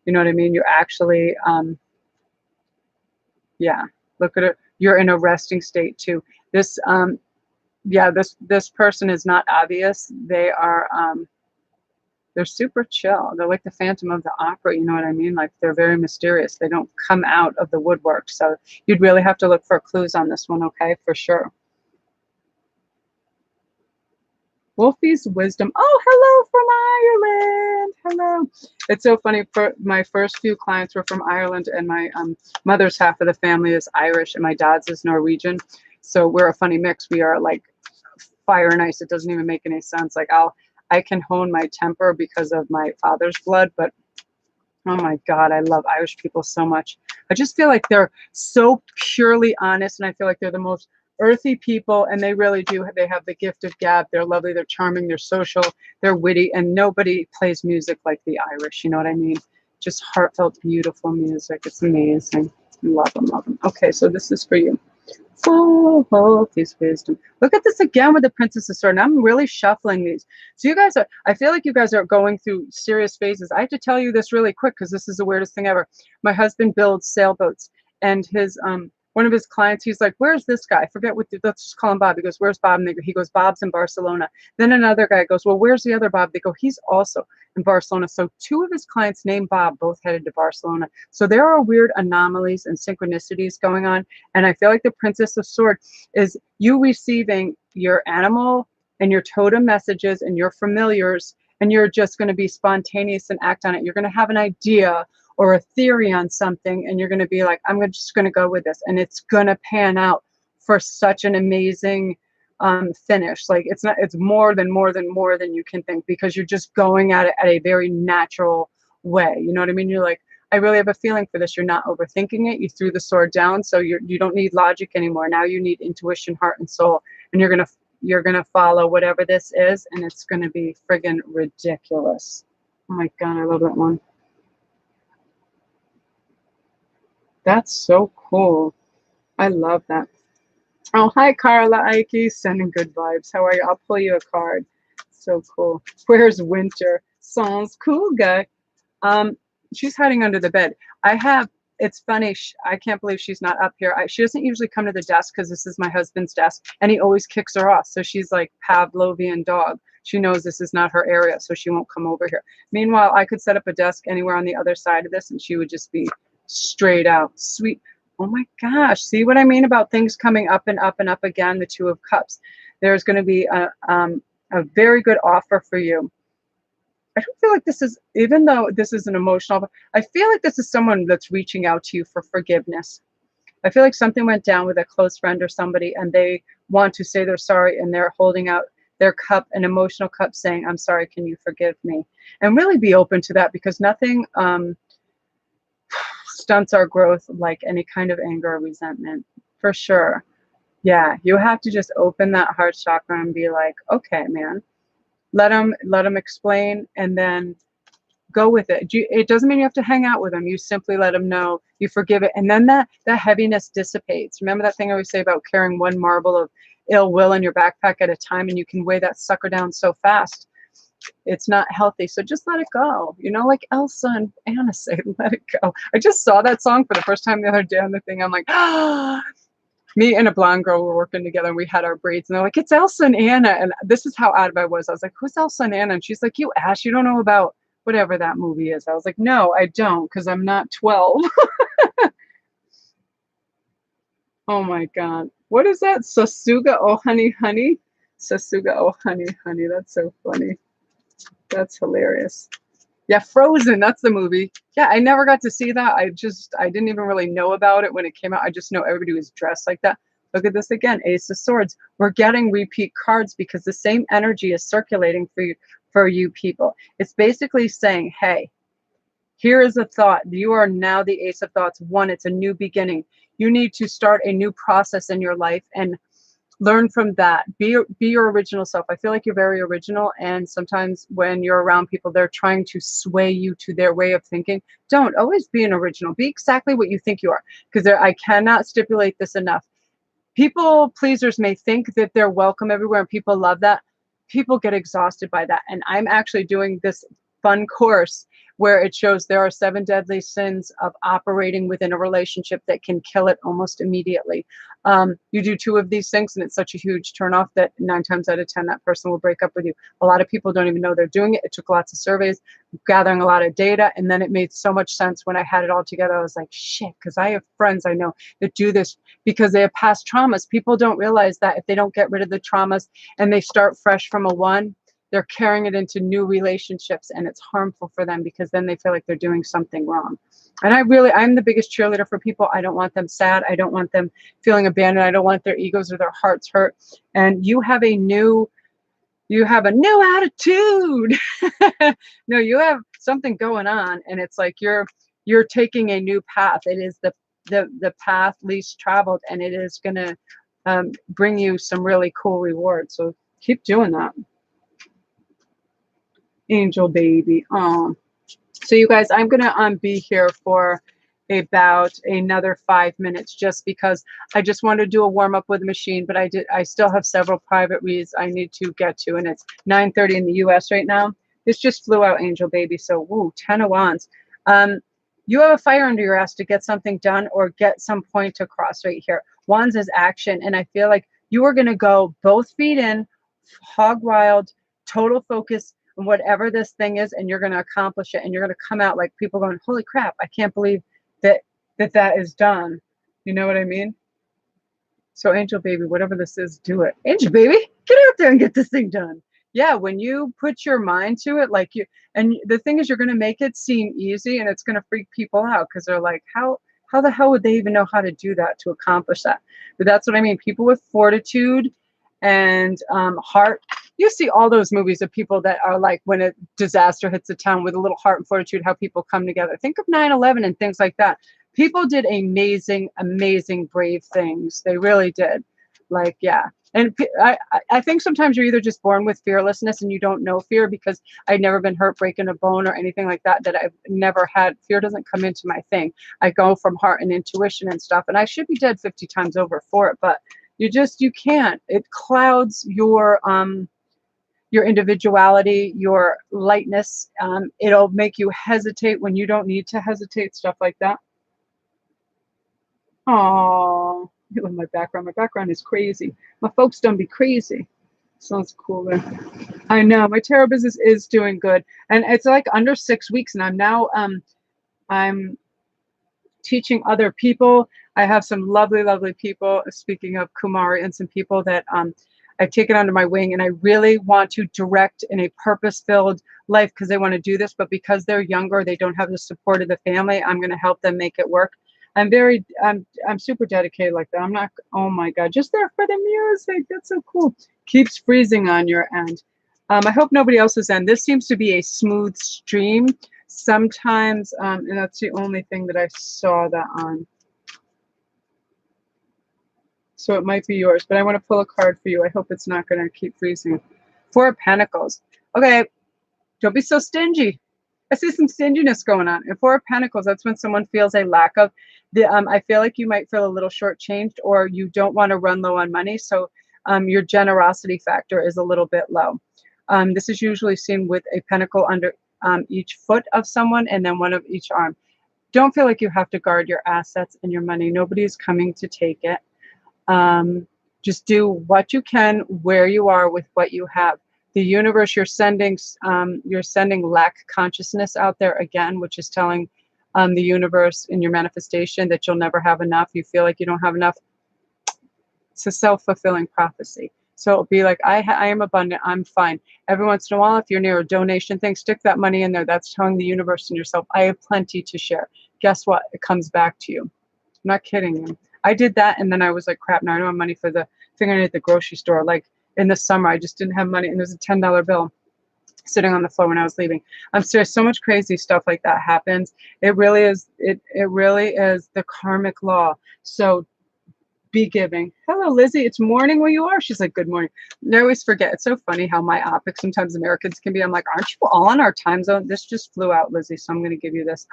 You know what I mean? You're actually, yeah, look at it. You're in a resting state too. This, yeah, this person is not obvious. They are, they're super chill. They're like the Phantom of the Opera. You know what I mean? Like they're very mysterious. They don't come out of the woodwork. So you'd really have to look for clues on this one, okay? For sure. Wolfie's Wisdom. Oh, hello from Ireland. Hello. It's so funny. For my first few clients were from Ireland, and my mother's half of the family is Irish, and my dad's is Norwegian. So we're a funny mix. We are like fire and ice. It doesn't even make any sense. Like I can hone my temper because of my father's blood, but oh my God, I love Irish people so much. I just feel like they're so purely honest, and I feel like they're the most earthy people, and they really do. They have the gift of gab. They're lovely, they're charming, they're social, they're witty, and nobody plays music like the Irish. You know what I mean? Just heartfelt, beautiful music. It's amazing. Love them, love them. Okay, so this is for you. Oh, his wisdom. Look at this again with the Princess of Swords. I'm really shuffling these. So you guys are, I feel like you guys are going through serious phases. I have to tell you this really quick because this is the weirdest thing ever. My husband builds sailboats, and his one of his clients, he's like, where's this guy? I forget let's just call him Bob. He goes, where's Bob? And he goes, Bob's in Barcelona. Then another guy goes, well, where's the other Bob? They go, he's also in Barcelona. So two of his clients named Bob both headed to Barcelona. So there are weird anomalies and synchronicities going on. And I feel like the Princess of Swords is you receiving your animal and your totem messages and your familiars, and you're just going to be spontaneous and act on it. You're going to have an idea or a theory on something, and you're going to be like, I'm just going to go with this, and it's going to pan out for such an amazing finish. Like it's more than you can think, because you're just going at it at a very natural way. You know what I mean? You're like, I really have a feeling for this. You're not overthinking it. You threw the sword down, so you don't need logic anymore. Now you need intuition, heart, and soul, and you're gonna follow whatever this is, and it's gonna be friggin' ridiculous. Oh my God, I love that one. That's so cool. I love that. Oh, hi, Carla Ike, sending good vibes. How are you? I'll pull you a card. So cool. Where's Winter? Sounds cool, guy. She's hiding under the bed. It's funny. I can't believe she's not up here. She doesn't usually come to the desk because this is my husband's desk, and he always kicks her off. So she's like Pavlovian dog. She knows this is not her area, so she won't come over here. Meanwhile, I could set up a desk anywhere on the other side of this, and she would just be straight out sweet. Oh my gosh. See what I mean about things coming up and up and up again? The Two of Cups. There's going to be a very good offer for you. I don't feel like this is, even though this is an emotional, I feel like this is someone that's reaching out to you for forgiveness. I feel like something went down with a close friend or somebody, and they want to say they're sorry, and they're holding out their cup, an emotional cup, saying, I'm sorry, can you forgive me? And really be open to that, because nothing stunts our growth like any kind of anger or resentment, for sure. Yeah, you have to just open that heart chakra and be like, okay, man, let them explain, and then go with it. It doesn't mean you have to hang out with them. You simply let them know you forgive it, and then that heaviness dissipates. Remember that thing I always say about carrying one marble of ill will in your backpack at a time, and you can weigh that sucker down so fast. It's not healthy. So just let it go. You know, like Elsa and Anna say, let it go. I just saw that song for the first time the other day on the thing. I'm like, ah. Me and a blonde girl were working together, and we had our braids, and they're like, it's Elsa and Anna. And this is how out of I was. I was like, who's Elsa and Anna? And she's like, you Ash, you don't know about whatever that movie is. I was like, no, I don't, because I'm not 12. Oh my God. What is that? Sasuga, oh honey, honey. Sasuga, oh honey, honey. That's so funny. That's hilarious. Yeah, Frozen, that's the movie. Yeah, I never got to see that. I didn't even really know about it when it came out. I just know everybody was dressed like that. Look at this again, Ace of Swords. We're getting repeat cards because the same energy is circulating for you people. It's basically saying, hey, here is a thought. You are now the Ace of Thoughts. One, it's a new beginning. You need to start a new process in your life and learn from that. Be your original self. I feel like you're very original, and sometimes when you're around people, they're trying to sway you to their way of thinking. Don't always be an original. Be exactly what you think you are, because I cannot stipulate this enough. People pleasers may think that they're welcome everywhere, and people love that. People get exhausted by that, and I'm actually doing this fun course where it shows there are 7 deadly sins of operating within a relationship that can kill it almost immediately. You do 2 of these things, and it's such a huge turnoff that 9 times out of 10 that person will break up with you. A lot of people don't even know they're doing it. It took lots of surveys, gathering a lot of data, and then it made so much sense when I had it all together. I was like, shit, because I have friends I know that do this because they have past traumas. People don't realize that if they don't get rid of the traumas and they start fresh from a 1, they're carrying it into new relationships, and it's harmful for them because then they feel like they're doing something wrong. And I'm the biggest cheerleader for people. I don't want them sad. I don't want them feeling abandoned. I don't want their egos or their hearts hurt. And you have a new attitude. No, you have something going on, and it's like you're taking a new path. It is the path least traveled, and it is going to bring you some really cool rewards. So keep doing that. Angel baby. Oh, so you guys, I'm gonna be here for about another 5 minutes, just because I just want to do a warm up with the machine, but I still have several private reads I need to get to, and it's 9:30 in the US right now. This just flew out, Angel baby. So woo, 10 of Wands. You have a fire under your ass to get something done or get some point across right here. Wands is action. And I feel like you are going to go both feet in, hog wild, total focus on whatever this thing is, and you're going to accomplish it. And you're going to come out like people going, holy crap, I can't believe that is done. You know what I mean? So angel baby, whatever this is, do it. Angel baby, get out there and get this thing done. Yeah, when you put your mind to it, like and the thing is, you're going to make it seem easy, and it's going to freak people out because they're like, how the hell would they even know how to do that to accomplish that? But that's what I mean. People with fortitude and heart. You see all those movies of people that are like, when a disaster hits a town, with a little heart and fortitude, how people come together. Think of 9/11 and things like that. People did amazing, amazing, brave things. They really did. Like, yeah. And I think sometimes you're either just born with fearlessness and you don't know fear, because I'd never been hurt, breaking a bone or anything like that, that I've never had. Fear doesn't come into my thing. I go from heart and intuition and stuff. And I should be dead 50 times over for it. But you can't. It clouds your individuality, your lightness. It'll make you hesitate when you don't need to hesitate, stuff like that. Oh, I love my background. My background is crazy. My folks don't be crazy. Sounds cool there. I know my tarot business is doing good, and it's like under 6 weeks, and I'm now I'm teaching other people. I have some lovely, lovely people. Speaking of Kumari, and some people that I've taken under my wing, and I really want to direct in a purpose-filled life because they want to do this, but because they're younger, they don't have the support of the family. I'm going to help them make it work. I'm super dedicated like that. I'm not, oh my God, just there for the music. That's so cool. Keeps freezing on your end. I hope nobody else's end. This seems to be a smooth stream sometimes, and that's the only thing that I saw that on. So it might be yours, but I want to pull a card for you. I hope it's not going to keep freezing. Four of Pentacles. Okay, don't be so stingy. I see some stinginess going on. And Four of Pentacles, that's when someone feels a lack of the. I feel like you might feel a little shortchanged, or you don't want to run low on money. So your generosity factor is a little bit low. This is usually seen with a pentacle under each foot of someone, and then one of each arm. Don't feel like you have to guard your assets and your money. Nobody is coming to take it. Just do what you can where you are with what you have. The universe, you're sending lack consciousness out there again, which is telling the universe in your manifestation that you'll never have enough. You feel like you don't have enough. It's a self-fulfilling prophecy. So it'll be like, I am abundant. I'm fine. Every once in a while, if you're near a donation thing, stick that money in there. That's telling the universe and yourself, I have plenty to share. Guess what? It comes back to you. I'm not kidding you. I did that, and then I was like, crap, now I don't have money for the thing I need at the grocery store. Like in the summer, I just didn't have money, and there's a $10 bill sitting on the floor when I was leaving. I'm serious. So much crazy stuff like that happens. It really is. It really is the karmic law. So be giving. Hello, Lizzie. It's morning where you are. She's like, good morning. And I always forget. It's so funny how myopic sometimes Americans can be. I'm like, aren't you all in our time zone? This just flew out, Lizzie. So I'm going to give you this.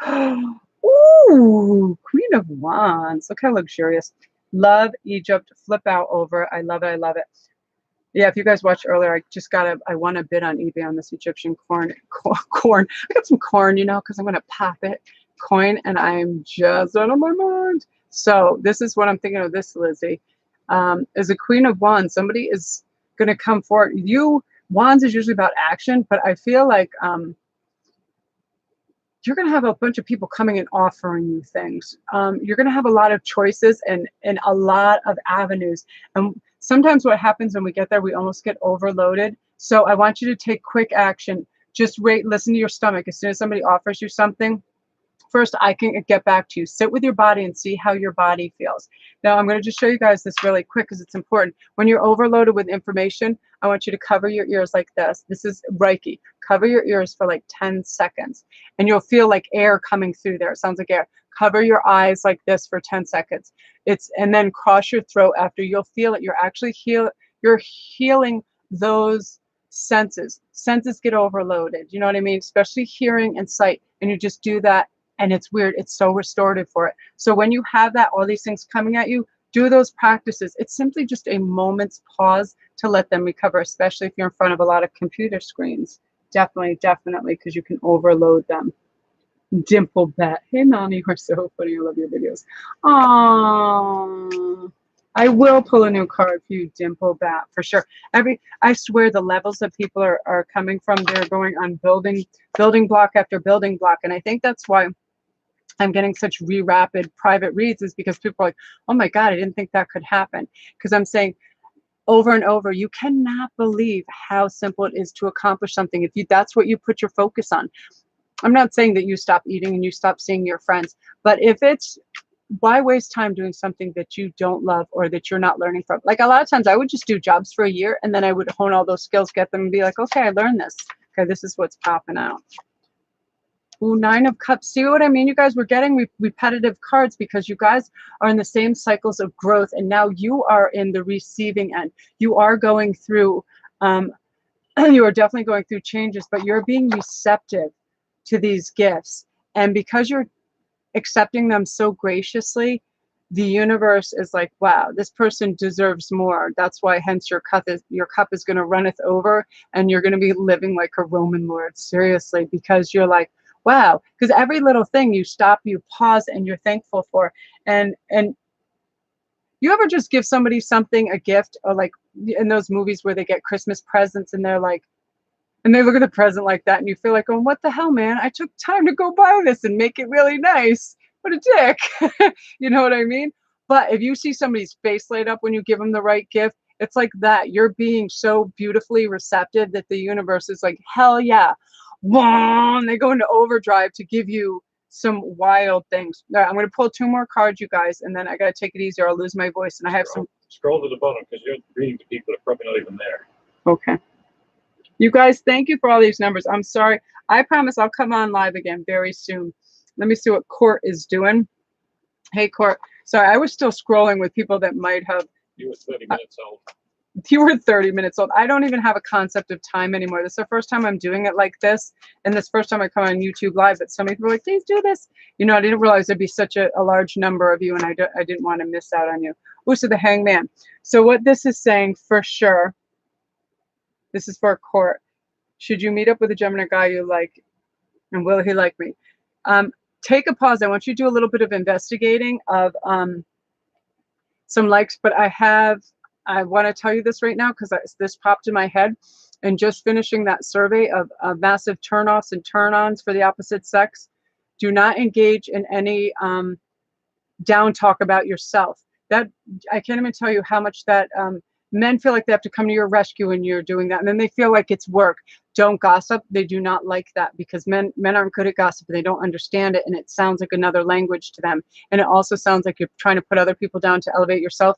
Ooh, Queen of Wands. Look how luxurious. Love Egypt. Flip out over. I love it. I love it. Yeah, if you guys watched earlier, I won a bid on eBay on this Egyptian corn. I got some corn, because I'm going to pop it. Coin, and I'm just out of my mind. So this is what I'm thinking of this, Lizzie. As a Queen of Wands, somebody is going to come forward. Wands is usually about action, but I feel like you're going to have a bunch of people coming and offering you things. You're going to have a lot of choices and a lot of avenues. And sometimes what happens when we get there, we almost get overloaded. So I want you to take quick action. Just listen to your stomach. As soon as somebody offers you something, first, I can get back to you. Sit with your body and see how your body feels. Now, I'm going to just show you guys this really quick because it's important. When you're overloaded with information, I want you to cover your ears like this. This is Reiki. Cover your ears for like 10 seconds, and you'll feel like air coming through there. It sounds like air. Cover your eyes like this for 10 seconds. And then cross your throat after. You'll feel it. You're actually you're healing those senses. Senses get overloaded. You know what I mean? Especially hearing and sight. And you just do that. And it's weird. It's so restorative for it. So when you have that, all these things coming at you, do those practices. It's simply just a moment's pause to let them recover, especially if you're in front of a lot of computer screens. Definitely, definitely, because you can overload them. Dimple Bet. Hey, Melanie, you're so funny. I love your videos. Aww. I will pull a new card for you, Dimple Bat, for sure. I swear the levels that people are coming from, they're going on building block after building block. And I think that's why I'm getting such rapid private reads, is because people are like, oh my God, I didn't think that could happen. Because I'm saying over and over, you cannot believe how simple it is to accomplish something if that's what you put your focus on. I'm not saying that you stop eating and you stop seeing your friends, but if it's, why waste time doing something that you don't love or that you're not learning from? Like a lot of times I would just do jobs for a year and then I would hone all those skills, get them and be like, okay, I learned this. Okay, this is what's popping out. Ooh, 9 of Cups. See what I mean, you guys? We're getting repetitive cards because you guys are in the same cycles of growth, and now you are in the receiving end. You are going through, you are definitely going through changes, but you're being receptive to these gifts. And because you're accepting them so graciously, the universe is like, wow, this person deserves more. That's why, hence, your cup is going to runneth over, and you're going to be living like a Roman lord, seriously, because you're like, wow, because every little thing you stop, you pause, and you're thankful for. And you ever just give somebody something, a gift, or like in those movies where they get Christmas presents and they're like, and they look at the present like that, and you feel like, oh, what the hell, man? I took time to go buy this and make it really nice. What a dick. You know what I mean? But if you see somebody's face light up when you give them the right gift, it's like that. You're being so beautifully receptive that the universe is like, hell yeah. And they go into overdrive to give you some wild things. All right, I'm going to pull 2 more cards, you guys, and then I got to take it easy or I'll lose my voice. And I have Scroll to the bottom because you're reading to people that are probably not even there. Okay. You guys, thank you for all these numbers. I'm sorry. I promise I'll come on live again very soon. Let me see what Court is doing. Hey, Court. Sorry, I was still scrolling with people that might have. You were 30 minutes old. You were 30 minutes old. I don't even have a concept of time anymore. This is the first time I'm doing it like this. And this first time I come on YouTube Live, but so many people are like, please do this. You know, I didn't realize there'd be such a large number of you, and I didn't want to miss out on you. Oh, so the Hangman. So what this is saying for sure, this is for Court. Should you meet up with a Gemini guy you like, and will he like me? Take a pause. I want you to do a little bit of investigating of some likes, but I want to tell you this right now because this popped in my head. And just finishing that survey of massive turnoffs and turn-ons for the opposite sex. Do not engage in any down talk about yourself. That I can't even tell you how much that men feel like they have to come to your rescue when you're doing that, and then they feel like it's work. Don't gossip. They do not like that because men aren't good at gossip. They don't understand it, and it sounds like another language to them. And it also sounds like you're trying to put other people down to elevate yourself.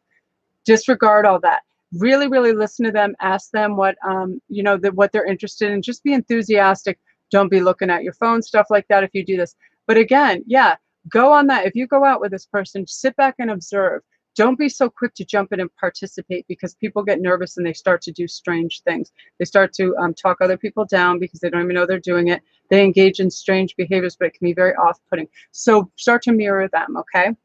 Disregard all that. Really, really listen to them. Ask them what what they're interested in. Just be enthusiastic. Don't be looking at your phone, stuff like that. If you do this, but again, yeah, go on that. If you go out with this person, sit back and observe. Don't be so quick to jump in and participate because people get nervous and they start to do strange things. They start to talk other people down because they don't even know they're doing it. They engage in strange behaviors, but it can be very off-putting. So start to mirror them, okay?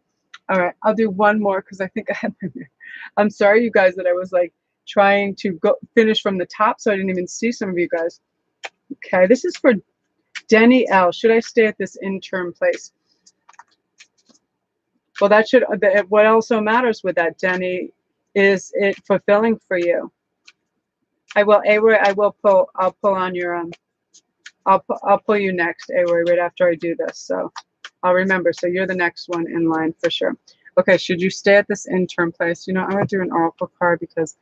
All right, I'll do one more because I think I had my mirror. I'm sorry, you guys, that I was like trying to finish from the top, so I didn't even see some of you guys. Okay, this is for Denny L. Should I stay at this intern place? Well, that should. What also matters with that, Denny, is it fulfilling for you? I will. Avery, I will pull. I'll pull on your. I'll pull you next, Avery, right after I do this. So I'll remember. So you're the next one in line for sure. Okay. Should you stay at this intern place? You know, I'm gonna do an oracle card because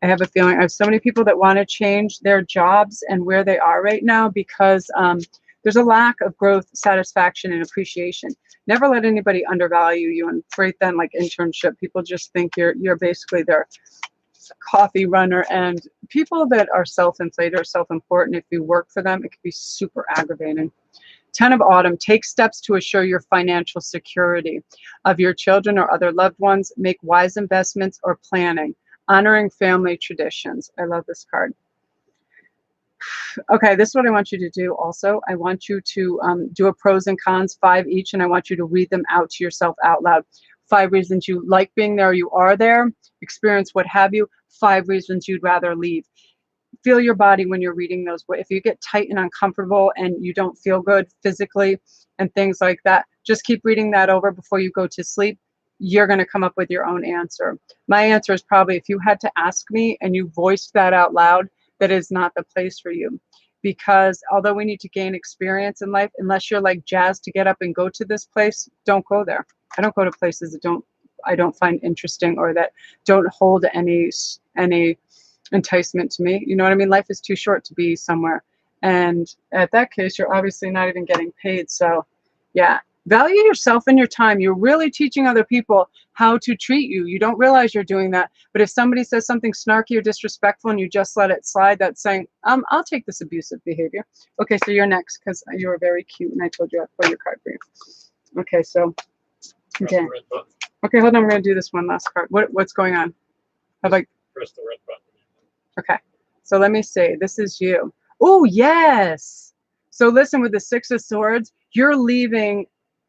I have a feeling I have so many people that want to change their jobs and where they are right now because there's a lack of growth, satisfaction, and appreciation. Never let anybody undervalue you and treat them like internship. People just think you're basically their coffee runner, and people that are self-inflated or self-important, if you work for them, it can be super aggravating. 10 of Autumn, take steps to assure your financial security of your children or other loved ones. Make wise investments or planning. Honoring family traditions. I love this card. Okay, this is what I want you to do also. I want you to do a pros and cons, 5 each, and I want you to read them out to yourself out loud. 5 reasons you like being there, you are there, experience what have you, 5 reasons you'd rather leave. feel your body when you're reading those. If you get tight and uncomfortable and you don't feel good physically and things like that, just keep reading that over before you go to sleep. You're going to come up with your own answer. My answer is probably, if you had to ask me and you voiced that out loud, that is not the place for you. Because although we need to gain experience in life, unless you're like jazzed to get up and go to this place, don't go there. I don't go to places that I don't find interesting or that don't hold any enticement to me. You know what I mean? Life is too short to be somewhere. And at that case, you're obviously not even getting paid. So yeah, value yourself and your time. You're really teaching other people how to treat you. You don't realize you're doing that. But if somebody says something snarky or disrespectful and you just let it slide, that's saying, I'll take this abusive behavior. Okay, so you're next because you were very cute and I told you I'd pull your card for you. Okay, so Press okay. the red button. Okay, hold on. I'm going to do this one last card. What's going on? Have I? Press the red button. Okay, so let me see. This is you. Oh, yes. So listen, with the Six of Swords, you're leaving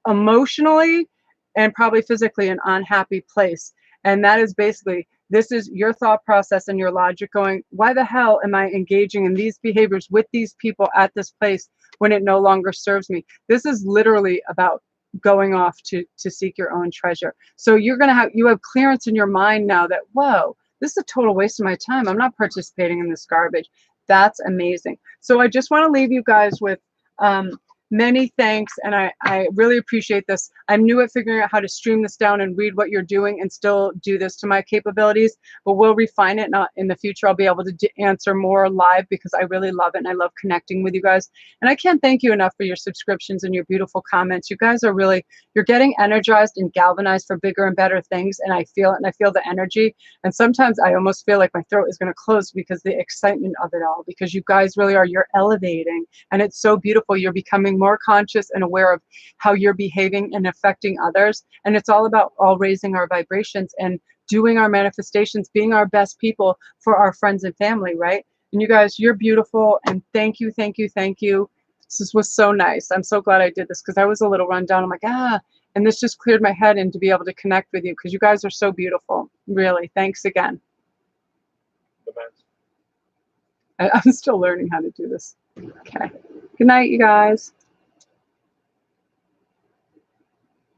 emotionally and probably physically an unhappy place. And that is basically, this is your thought process and your logic going, why the hell am I engaging in these behaviors with these people at this place when it no longer serves me? This is literally about going off to seek your own treasure. So you have clearance in your mind now that, whoa, this is a total waste of my time. I'm not participating in this garbage. That's amazing. So I just want to leave you guys with many thanks, and I really appreciate this. I'm new at figuring out how to stream this down and read what you're doing and still do this to my capabilities, but we'll refine it. Not in the future, I'll be able to answer more live because I really love it and I love connecting with you guys. And I can't thank you enough for your subscriptions and your beautiful comments. You guys are really, you're getting energized and galvanized for bigger and better things, and I feel it, and I feel the energy. And sometimes I almost feel like my throat is going to close because the excitement of it all, because you guys really are, you're elevating, and it's so beautiful. You're becoming more conscious and aware of how you're behaving and affecting others. And it's all about all raising our vibrations and doing our manifestations, being our best people for our friends and family, right? And you guys, you're beautiful. And thank you, thank you, thank you. This was so nice. I'm so glad I did this because I was a little run down. I'm like, and this just cleared my head and to be able to connect with you because you guys are so beautiful. Really, thanks again. I'm still learning how to do this. Okay. Good night, you guys.